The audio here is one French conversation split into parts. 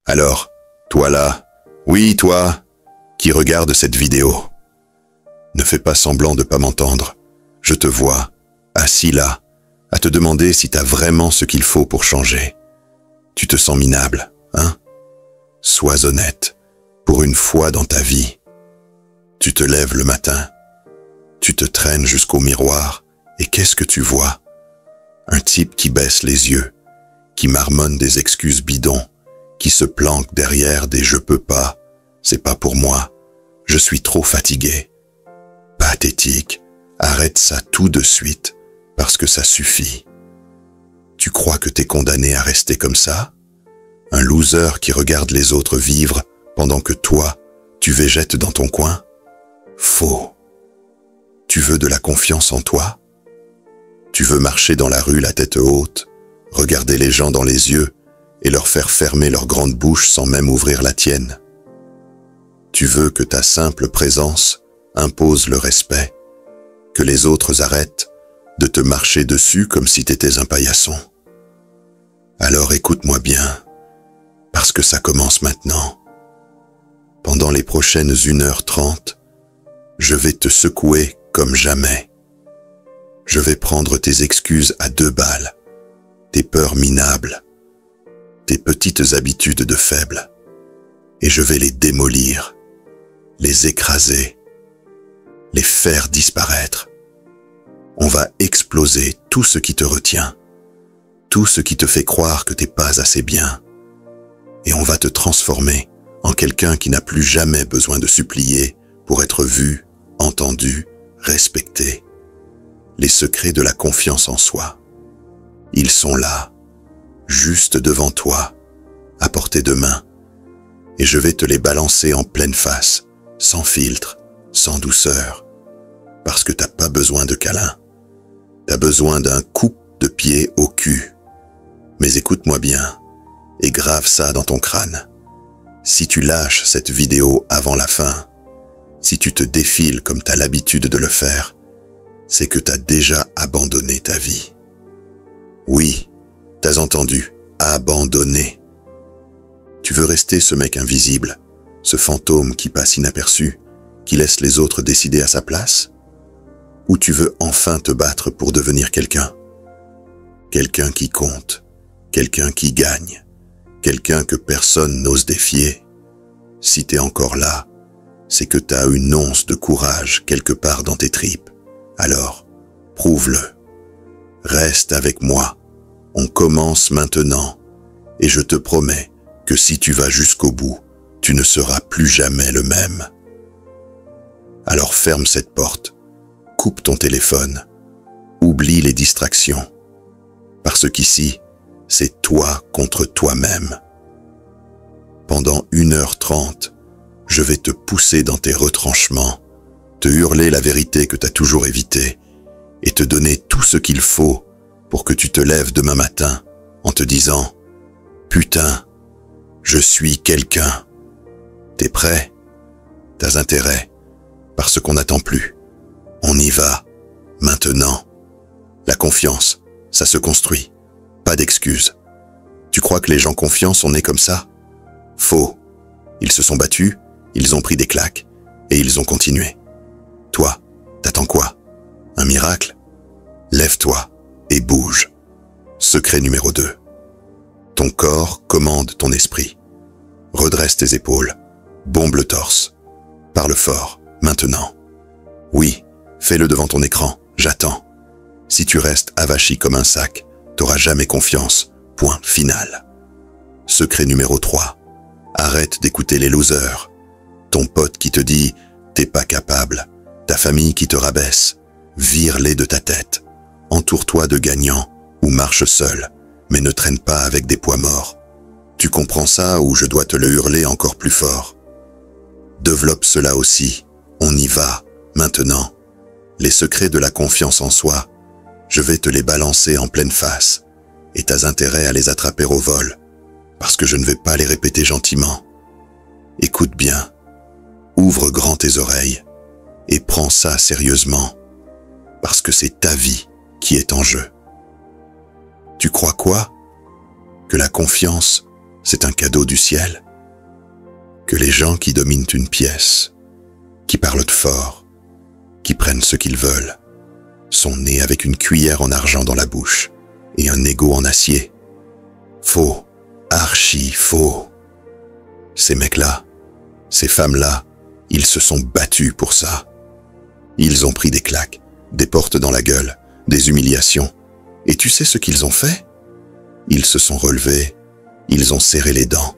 Alors, toi là, oui toi, qui regarde cette vidéo, ne fais pas semblant de pas m'entendre. Je te vois, assis là, à te demander si t'as vraiment ce qu'il faut pour changer. Tu te sens minable, hein? Sois honnête, pour une fois dans ta vie. Tu te lèves le matin, tu te traînes jusqu'au miroir, et qu'est-ce que tu vois? Un type qui baisse les yeux, qui marmonne des excuses bidons, qui se planque derrière des « je peux pas »,« c'est pas pour moi »,« je suis trop fatigué ». Pathétique, arrête ça tout de suite, parce que ça suffit. Tu crois que t'es condamné à rester comme ça? Un loser qui regarde les autres vivre pendant que toi, tu végètes dans ton coin? Faux. Tu veux de la confiance en toi? Tu veux marcher dans la rue la tête haute, regarder les gens dans les yeux et leur faire fermer leur grande bouche sans même ouvrir la tienne? Tu veux que ta simple présence impose le respect, que les autres arrêtent de te marcher dessus comme si t'étais un paillasson? Alors écoute-moi bien, parce que ça commence maintenant. Pendant les prochaines 1h30, je vais te secouer comme jamais. Je vais prendre tes excuses à 2 balles, tes peurs minables, tes petites habitudes de faible, et je vais les démolir, les écraser, les faire disparaître. On va exploser tout ce qui te retient, tout ce qui te fait croire que t'es pas assez bien, et on va te transformer en quelqu'un qui n'a plus jamais besoin de supplier pour être vu, entendu, respecté. Les secrets de la confiance en soi. Ils sont là, juste devant toi, à portée de main, et je vais te les balancer en pleine face, sans filtre, sans douceur, parce que t'as pas besoin de câlin. T'as besoin d'un coup de pied au cul. Mais écoute-moi bien, et grave ça dans ton crâne. Si tu lâches cette vidéo avant la fin, si tu te défiles comme t'as l'habitude de le faire, c'est que t'as déjà abandonné ta vie. Oui, t'as entendu, abandonné. Tu veux rester ce mec invisible, ce fantôme qui passe inaperçu, qui laisse les autres décider à sa place? Ou tu veux enfin te battre pour devenir quelqu'un? Quelqu'un qui compte, quelqu'un qui gagne, quelqu'un que personne n'ose défier? Si t'es encore là, c'est que t'as une once de courage quelque part dans tes tripes. Alors, prouve-le. Reste avec moi. On commence maintenant. Et je te promets que si tu vas jusqu'au bout, tu ne seras plus jamais le même. Alors ferme cette porte. Coupe ton téléphone. Oublie les distractions. Parce qu'ici, c'est toi contre toi-même. Pendant 1h30, je vais te pousser dans tes retranchements, te hurler la vérité que t'as toujours évitée et te donner tout ce qu'il faut pour que tu te lèves demain matin en te disant « Putain, je suis quelqu'un ». T'es prêt? T'as intérêt, parce qu'on n'attend plus. On y va, maintenant. La confiance, ça se construit, pas d'excuses. Tu crois que les gens confiants sont nés comme ça? Faux. Ils se sont battus, ils ont pris des claques, et ils ont continué. Toi, t'attends quoi? Un miracle? Lève-toi et bouge. Secret numéro 2. Ton corps commande ton esprit. Redresse tes épaules, bombe le torse. Parle fort, maintenant. Oui, fais-le devant ton écran, j'attends. Si tu restes avachi comme un sac, t'auras jamais confiance. Point final. Secret numéro 3. Arrête d'écouter les losers. Ton pote qui te dit « t'es pas capable », ta famille qui te rabaisse. Vire-les de ta tête. Entoure-toi de gagnants ou marche seul, mais ne traîne pas avec des poids morts. Tu comprends ça ou je dois te le hurler encore plus fort? Développe cela aussi. On y va, maintenant. Les secrets de la confiance en soi, je vais te les balancer en pleine face. Et t'as intérêt à les attraper au vol, parce que je ne vais pas les répéter gentiment. Écoute bien, ouvre grand tes oreilles, et prends ça sérieusement, parce que c'est ta vie qui est en jeu. Tu crois quoi? Que la confiance, c'est un cadeau du ciel. Que les gens qui dominent une pièce, qui parlent fort, qui prennent ce qu'ils veulent, sont nés avec une cuillère en argent dans la bouche et un ego en acier. Faux, archi faux. Ces mecs-là, ces femmes-là, ils se sont battus pour ça. Ils ont pris des claques, des portes dans la gueule, des humiliations. Et tu sais ce qu'ils ont fait? Ils se sont relevés, ils ont serré les dents,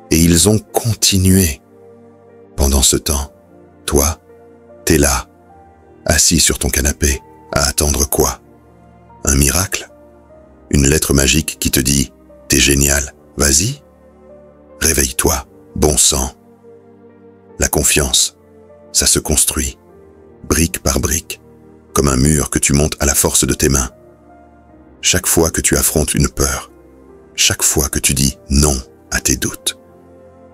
et ils ont continué. Pendant ce temps, toi, t'es là, assis sur ton canapé, à attendre quoi? Un miracle? Une lettre magique qui te dit « T'es génial, vas-y ». Réveille-toi, bon sang. La confiance, ça se construit, brique par brique, comme un mur que tu montes à la force de tes mains. Chaque fois que tu affrontes une peur, chaque fois que tu dis non à tes doutes,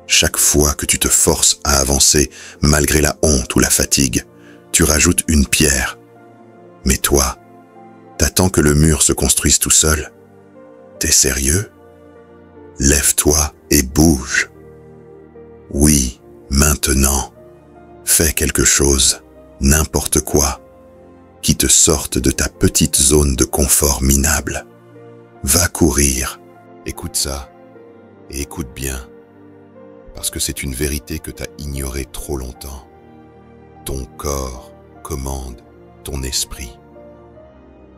chaque fois que tu te forces à avancer malgré la honte ou la fatigue, tu rajoutes une pierre. Mais toi, t'attends que le mur se construise tout seul. T'es sérieux? Lève-toi et bouge. Oui, maintenant, fais quelque chose, n'importe quoi, qui te sorte de ta petite zone de confort minable. Va courir. Écoute ça, et écoute bien, parce que c'est une vérité que t'as ignorée trop longtemps. Ton corps commande ton esprit.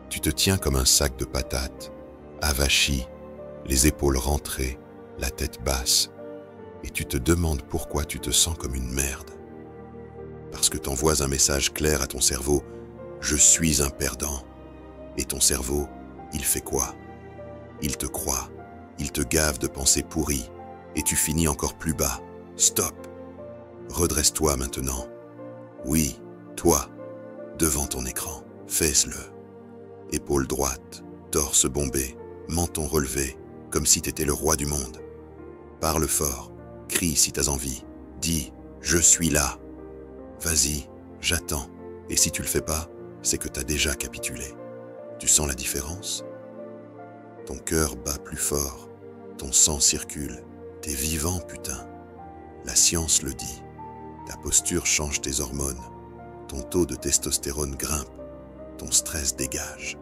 Tu te tiens comme un sac de patates, avachi, les épaules rentrées, la tête basse, et tu te demandes pourquoi tu te sens comme une merde. Parce que t'envoies un message clair à ton cerveau « Je suis un perdant ». Et ton cerveau, il fait quoi? Il te croit, il te gave de pensées pourries, et tu finis encore plus bas. Stop! Redresse-toi maintenant. Oui, toi, devant ton écran, fais-le. Épaule droite, torse bombé, menton relevé, comme si t'étais le roi du monde. Parle fort, crie si t'as envie, dis « Je suis là ». Vas-y, j'attends, et si tu le fais pas, c'est que t'as déjà capitulé. Tu sens la différence? Ton cœur bat plus fort, ton sang circule, t'es vivant putain. La science le dit, ta posture change tes hormones, ton taux de testostérone grimpe, ton stress dégage.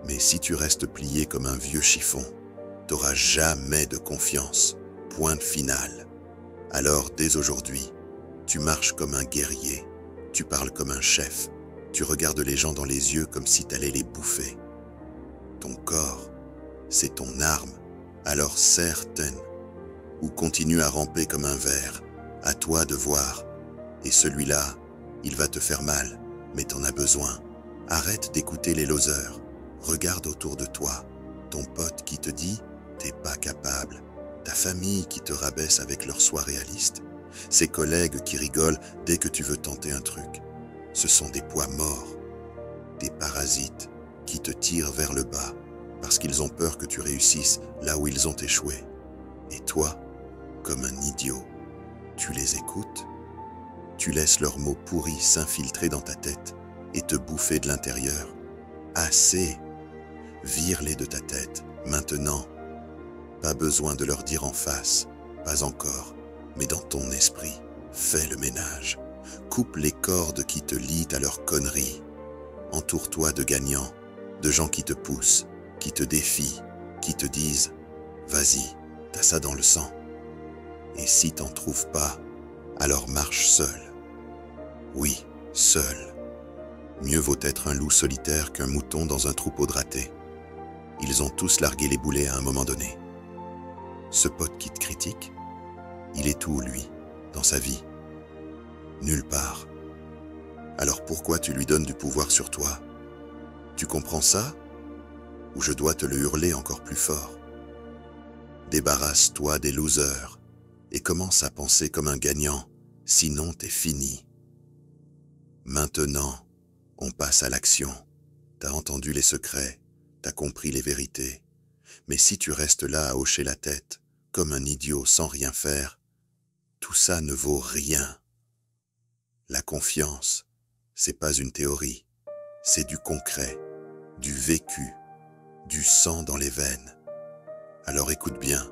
Mais si tu restes plié comme un vieux chiffon, t'auras jamais de confiance, point final. Alors dès aujourd'hui, tu marches comme un guerrier, tu parles comme un chef, tu regardes les gens dans les yeux comme si t'allais les bouffer. Ton corps, c'est ton arme, alors serre-ten, ou continue à ramper comme un ver, à toi de voir. Et celui-là, il va te faire mal, mais t'en as besoin. Arrête d'écouter les losers, regarde autour de toi, ton pote qui te dit « t'es pas capable », ta famille qui te rabaisse avec leurs soins réalistes, ses collègues qui rigolent dès que tu veux tenter un truc. Ce sont des poids morts, des parasites qui te tirent vers le bas parce qu'ils ont peur que tu réussisses là où ils ont échoué. Et toi, comme un idiot, tu les écoutes, tu laisses leurs mots pourris s'infiltrer dans ta tête et te bouffer de l'intérieur. Assez! Vire-les de ta tête, maintenant. Pas besoin de leur dire en face, pas encore, mais dans ton esprit, fais le ménage. Coupe les cordes qui te lient à leurs conneries. Entoure-toi de gagnants, de gens qui te poussent, qui te défient, qui te disent « Vas-y, t'as ça dans le sang ». Et si t'en trouves pas, alors marche seul. Oui, seul. Mieux vaut être un loup solitaire qu'un mouton dans un troupeau de ratés. Ils ont tous largué les boulets à un moment donné. Ce pote qui te critique, il est où, lui, dans sa vie? Nulle part. Alors pourquoi tu lui donnes du pouvoir sur toi? Tu comprends ça? Ou je dois te le hurler encore plus fort? Débarrasse-toi des losers et commence à penser comme un gagnant, sinon t'es fini. Maintenant, on passe à l'action. T'as entendu les secrets, t'as compris les vérités. Mais si tu restes là à hocher la tête, comme un idiot sans rien faire, tout ça ne vaut rien. La confiance, c'est pas une théorie, c'est du concret, du vécu, du sang dans les veines. Alors écoute bien,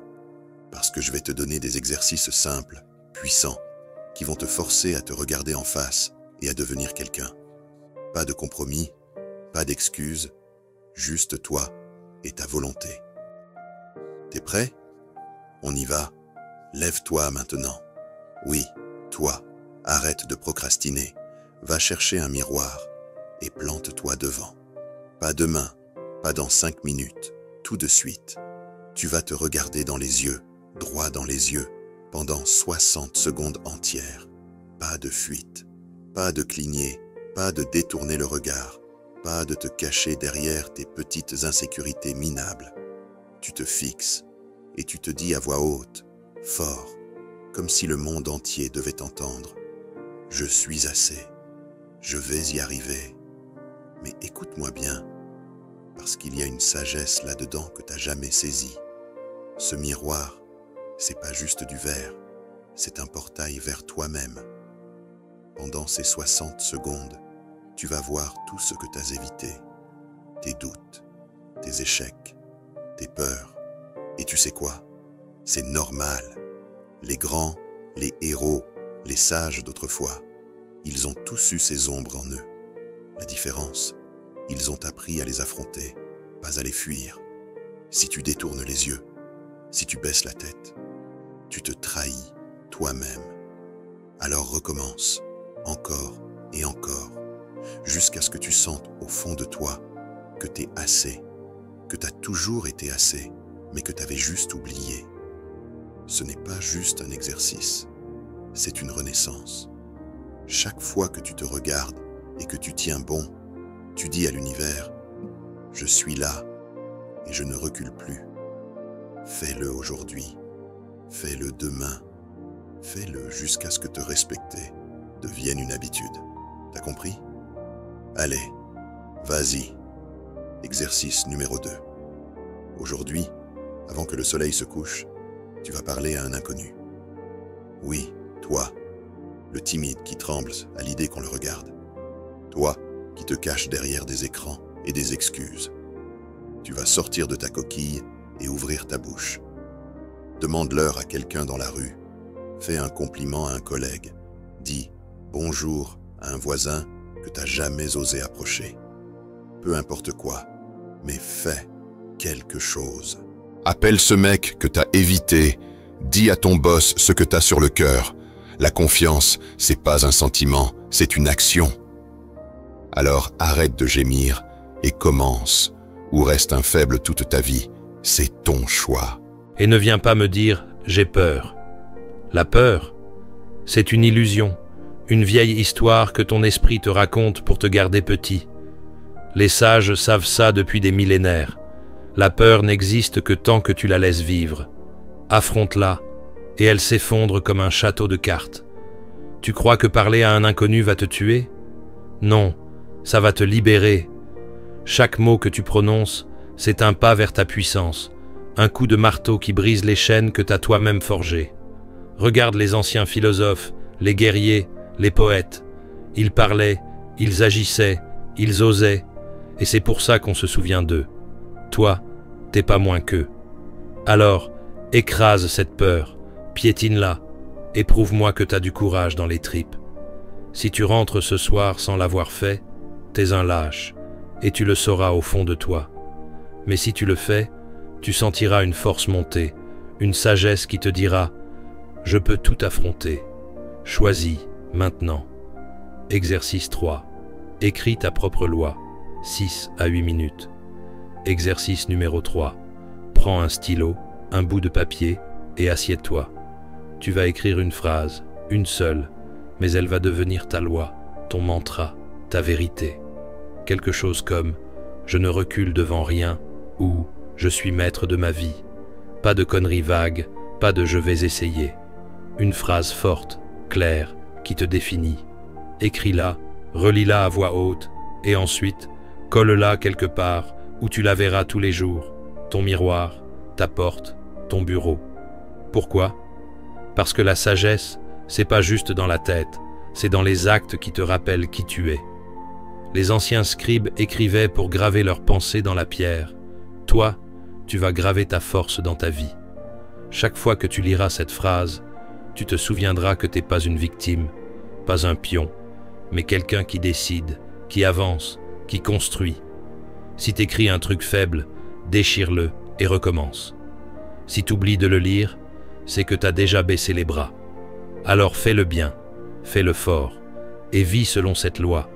Parce que je vais te donner des exercices simples, puissants, qui vont te forcer à te regarder en face et à devenir quelqu'un. Pas de compromis, pas d'excuses, juste toi et ta volonté. T'es prêt? On y va. Lève-toi maintenant. Oui, toi, arrête de procrastiner. Va chercher un miroir et plante-toi devant. Pas demain, pas dans 5 minutes, tout de suite. Tu vas te regarder dans les yeux, droit dans les yeux, pendant 60 secondes entières. Pas de fuite, pas de cligner, pas de détourner le regard, pas de te cacher derrière tes petites insécurités minables. Tu te fixes et tu te dis à voix haute, fort, comme si le monde entier devait t'entendre. Je suis assez, je vais y arriver. Mais écoute-moi bien, parce qu'il y a une sagesse là-dedans que t'as jamais saisie. Ce miroir, c'est pas juste du verre, c'est un portail vers toi-même. Pendant ces 60 secondes, tu vas voir tout ce que t'as évité. Tes doutes, tes échecs, tes peurs. Et tu sais quoi? C'est normal. Les grands, les héros, les sages d'autrefois, ils ont tous eu ces ombres en eux. La différence, ils ont appris à les affronter, pas à les fuir. Si tu détournes les yeux, si tu baisses la tête, tu te trahis toi-même. Alors recommence, encore et encore, jusqu'à ce que tu sentes au fond de toi que t'es assez, que t'as toujours été assez, mais que t'avais juste oublié. Ce n'est pas juste un exercice, c'est une renaissance. Chaque fois que tu te regardes et que tu tiens bon, tu dis à l'univers, « Je suis là et je ne recule plus. » Fais-le aujourd'hui, fais-le demain, fais-le jusqu'à ce que te respecter devienne une habitude. T'as compris? Allez, vas-y. Exercice numéro 2. Aujourd'hui, avant que le soleil se couche, tu vas parler à un inconnu. Oui, toi, le timide qui tremble à l'idée qu'on le regarde. Toi qui te caches derrière des écrans et des excuses. Tu vas sortir de ta coquille et ouvrir ta bouche. Demande-leur à quelqu'un dans la rue. Fais un compliment à un collègue. Dis bonjour à un voisin que t'as jamais osé approcher. Peu importe quoi, mais fais quelque chose. Appelle ce mec que t'as évité. Dis à ton boss ce que t'as sur le cœur. La confiance, c'est pas un sentiment, c'est une action. Alors arrête de gémir et commence, ou reste un faible toute ta vie. C'est ton choix. Et ne viens pas me dire « j'ai peur ». La peur, c'est une illusion, une vieille histoire que ton esprit te raconte pour te garder petit. Les sages savent ça depuis des millénaires. La peur n'existe que tant que tu la laisses vivre. Affronte-la, et elle s'effondre comme un château de cartes. Tu crois que parler à un inconnu va te tuer? Non, ça va te libérer. Chaque mot que tu prononces, c'est un pas vers ta puissance, un coup de marteau qui brise les chaînes que t'as toi-même forgées. Regarde les anciens philosophes, les guerriers, les poètes. Ils parlaient, ils agissaient, ils osaient, et c'est pour ça qu'on se souvient d'eux. Toi, t'es pas moins qu'eux. Alors, écrase cette peur, piétine-la, et prouve-moi que t'as du courage dans les tripes. Si tu rentres ce soir sans l'avoir fait, t'es un lâche, et tu le sauras au fond de toi. Mais si tu le fais, tu sentiras une force monter, une sagesse qui te dira « Je peux tout affronter. Choisis, maintenant. » Exercice 3. Écris ta propre loi, 6 à 8 minutes. Exercice numéro 3. Prends un stylo, un bout de papier et assieds-toi. Tu vas écrire une phrase, une seule, mais elle va devenir ta loi, ton mantra, ta vérité. Quelque chose comme « Je ne recule devant rien » ou « Je suis maître de ma vie ». Pas de conneries vagues, pas de « je vais essayer ». Une phrase forte, claire, qui te définit. Écris-la, relis-la à voix haute, et ensuite, colle-la quelque part où tu la verras tous les jours. Ton miroir, ta porte, ton bureau. Pourquoi? Parce que la sagesse, c'est pas juste dans la tête, c'est dans les actes qui te rappellent qui tu es. Les anciens scribes écrivaient pour graver leurs pensées dans la pierre. Toi, tu vas graver ta force dans ta vie. Chaque fois que tu liras cette phrase, tu te souviendras que t'es pas une victime, pas un pion, mais quelqu'un qui décide, qui avance, qui construit. Si t'écris un truc faible, déchire-le et recommence. Si t'oublies de le lire, c'est que t'as déjà baissé les bras. Alors fais le bien, fais-le fort, et vis selon cette loi,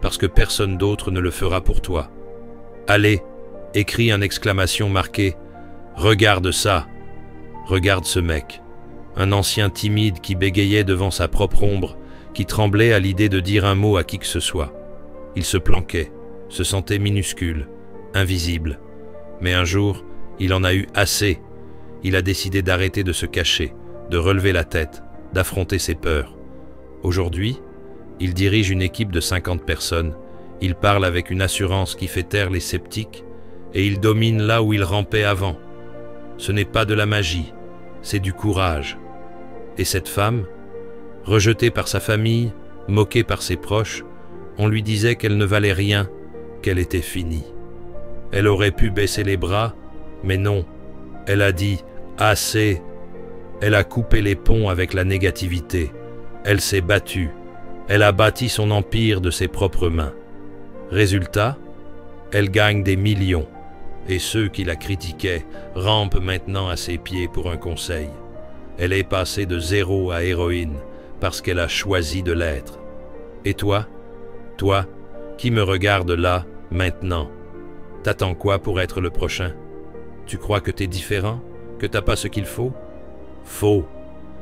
parce que personne d'autre ne le fera pour toi. Allez, écris un exclamation marqué « Regarde ça !» Regarde ce mec, un ancien timide qui bégayait devant sa propre ombre, qui tremblait à l'idée de dire un mot à qui que ce soit. Il se planquait, se sentait minuscule, invisible. Mais un jour, il en a eu assez. Il a décidé d'arrêter de se cacher, de relever la tête, d'affronter ses peurs. Aujourd'hui, il dirige une équipe de 50 personnes, il parle avec une assurance qui fait taire les sceptiques, et il domine là où il rampait avant. Ce n'est pas de la magie, c'est du courage. Et cette femme, rejetée par sa famille, moquée par ses proches, on lui disait qu'elle ne valait rien, qu'elle était finie. Elle aurait pu baisser les bras, mais non, elle a dit « assez ». Elle a coupé les ponts avec la négativité, elle s'est battue, elle a bâti son empire de ses propres mains. Résultat, elle gagne des millions, et ceux qui la critiquaient rampent maintenant à ses pieds pour un conseil. Elle est passée de zéro à héroïne parce qu'elle a choisi de l'être. Et toi, qui me regardes là, maintenant, t'attends quoi pour être le prochain? Tu crois que t'es différent, que t'as pas ce qu'il faut? Faux.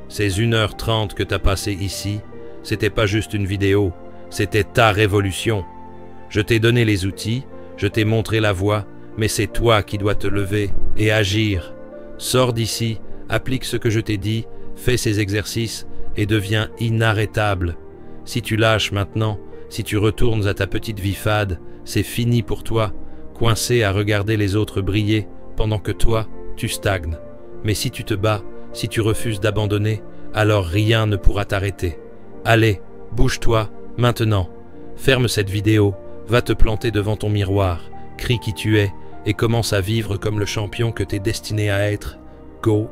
Ces 1h30 que t'as passé ici, c'était pas juste une vidéo, c'était ta révolution. Je t'ai donné les outils, je t'ai montré la voie, mais c'est toi qui dois te lever et agir. Sors d'ici, applique ce que je t'ai dit, fais ces exercices et deviens inarrêtable. Si tu lâches maintenant, si tu retournes à ta petite vie fade, c'est fini pour toi, coincé à regarder les autres briller, pendant que toi, tu stagnes. Mais si tu te bats, si tu refuses d'abandonner, alors rien ne pourra t'arrêter. Allez, bouge-toi, maintenant. Ferme cette vidéo, va te planter devant ton miroir, crie qui tu es et commence à vivre comme le champion que t'es destiné à être. Go!